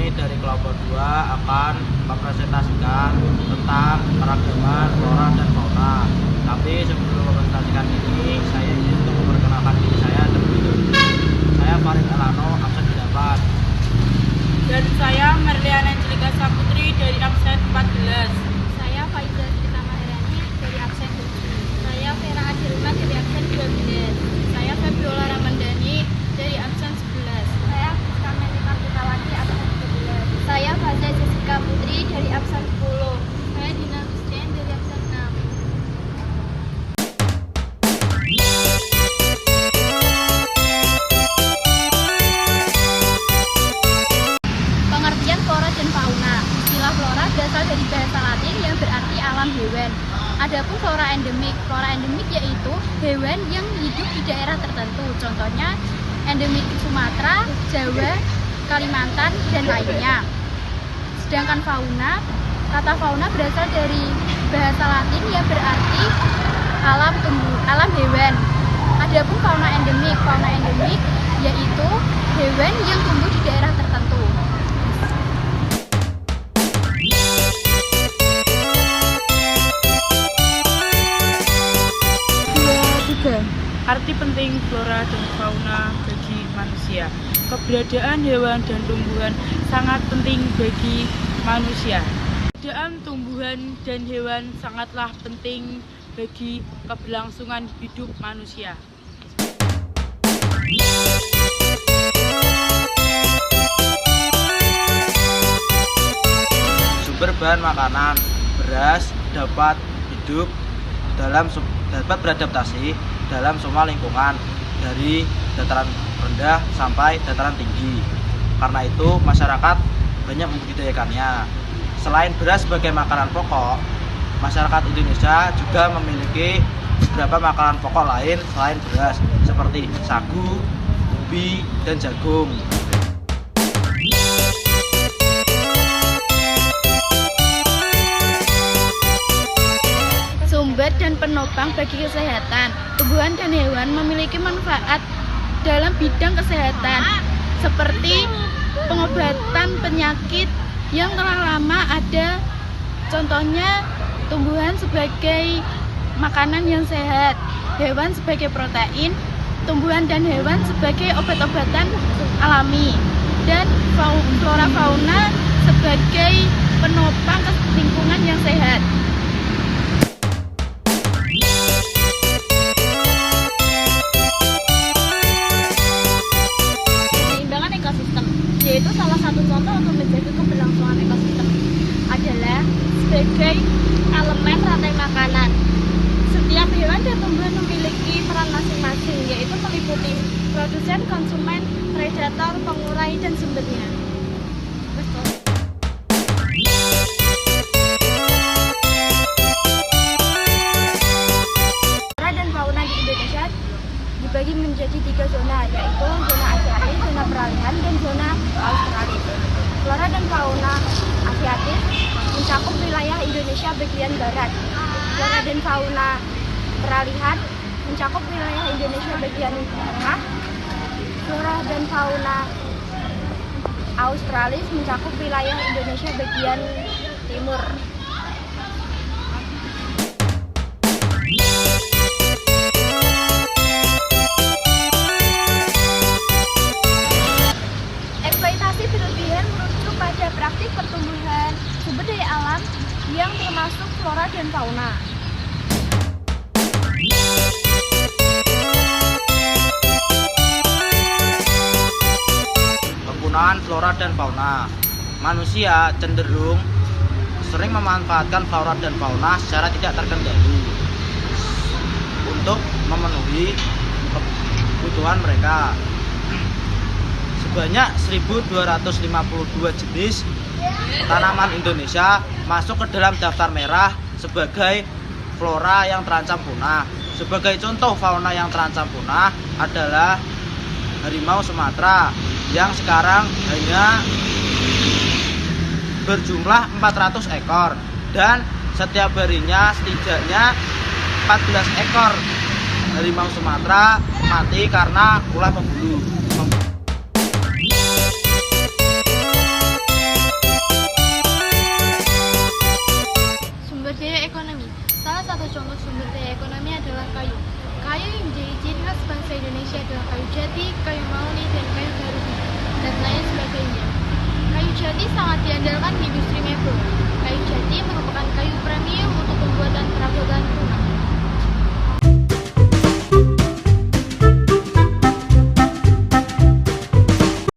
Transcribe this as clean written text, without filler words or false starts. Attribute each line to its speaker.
Speaker 1: kami dari kelompok 2 akan mempresentasikan tentang keragaman flora dan fauna. Tapi sebelum mempresentasikan ini, saya ingin untuk memperkenalkan diri saya terlebih dahulu. Saya Farid Alano, absen 8.
Speaker 2: Dan saya Marliana Angelika Saputri dari absen 14.
Speaker 3: Saya Faiza Sita Maharani dari absen 7. Saya Vera Adilma dari absen 12. Saya Febiola Ramandani dari absen 11. Saya Rizka Melika Putawati absen 11. Saya Faza Jessica Putri dari absen 10. Saya Dina Christian dari absen 6. Pengertian flora dan fauna. Istilah flora berasal dari bahasa Latin yang berarti alam hewan. Adapun flora endemik yaitu hewan yang hidup di daerah tertentu. Contohnya endemik Sumatera, Jawa, Kalimantan, dan lainnya. Sedangkan fauna, kata fauna berasal dari bahasa Latin yang berarti alam hewan. Adapun fauna endemik yaitu hewan yang tumbuh di daerah tertentu.
Speaker 2: Arti penting flora dan fauna bagi manusia. Keberadaan hewan dan tumbuhan sangat penting bagi manusia. Keberadaan tumbuhan dan hewan sangatlah penting bagi keberlangsungan hidup manusia.
Speaker 1: Sumber bahan makanan, beras dapat beradaptasi dalam semua lingkungan, dari dataran rendah sampai dataran tinggi. Karena itu masyarakat banyak membudidayakannya. Selain beras sebagai makanan pokok, masyarakat Indonesia juga memiliki beberapa makanan pokok lain selain beras, seperti sagu, ubi, dan jagung.
Speaker 3: Sumber dan penopang bagi kesehatan. Tumbuhan dan hewan memiliki manfaat dalam bidang kesehatan, seperti pengobatan penyakit yang telah lama ada. Contohnya tumbuhan sebagai makanan yang sehat, hewan sebagai protein, tumbuhan dan hewan sebagai obat-obatan alami, dan flora fauna sebagai penopang lingkungan yang sehat. Keseimbangan ekosistem, yaitu salah satu contoh untuk menjaga keberlangsungan ekosistem adalah sebagai elemen rantai makanan. Setiap hewan dan tumbuhan memiliki peran masing-masing, yaitu meliputi produsen, konsumen, predator, pengurai, dan sumbernya. Flora dan fauna di Indonesia dibagi menjadi 3 zona, yaitu zona Asiatis, zona peralihan, dan zona Australis. Flora dan fauna Asiatis mencakup wilayah Indonesia bagian barat. Flora dan fauna peralihan mencakup wilayah Indonesia bagian tengah. Flora dan fauna Australis mencakup wilayah Indonesia bagian timur. Eksploitasi berlebihan merujuk pada praktik pertumbuhan sumber daya alam yang termasuk flora dan fauna.
Speaker 1: Penggunaan flora dan fauna. Manusia cenderung sering memanfaatkan flora dan fauna secara tidak terkendali untuk memenuhi kebutuhan mereka. Sebanyak 1.252 jenis tanaman Indonesia masuk ke dalam daftar merah sebagai flora yang terancam punah. Sebagai contoh fauna yang terancam punah adalah harimau Sumatera yang sekarang hanya berjumlah 400 ekor, dan setiap harinya setidaknya 14 ekor harimau Sumatera mati karena ulah pemburu.
Speaker 3: sumber daya ekonomi adalah kayu. Kayu yang menjadi ciri khas bangsa Indonesia adalah kayu jati, kayu mauni, dan kayu garuda, dan lain sebagainya. Kayu jati sangat diandalkan di industri mebel.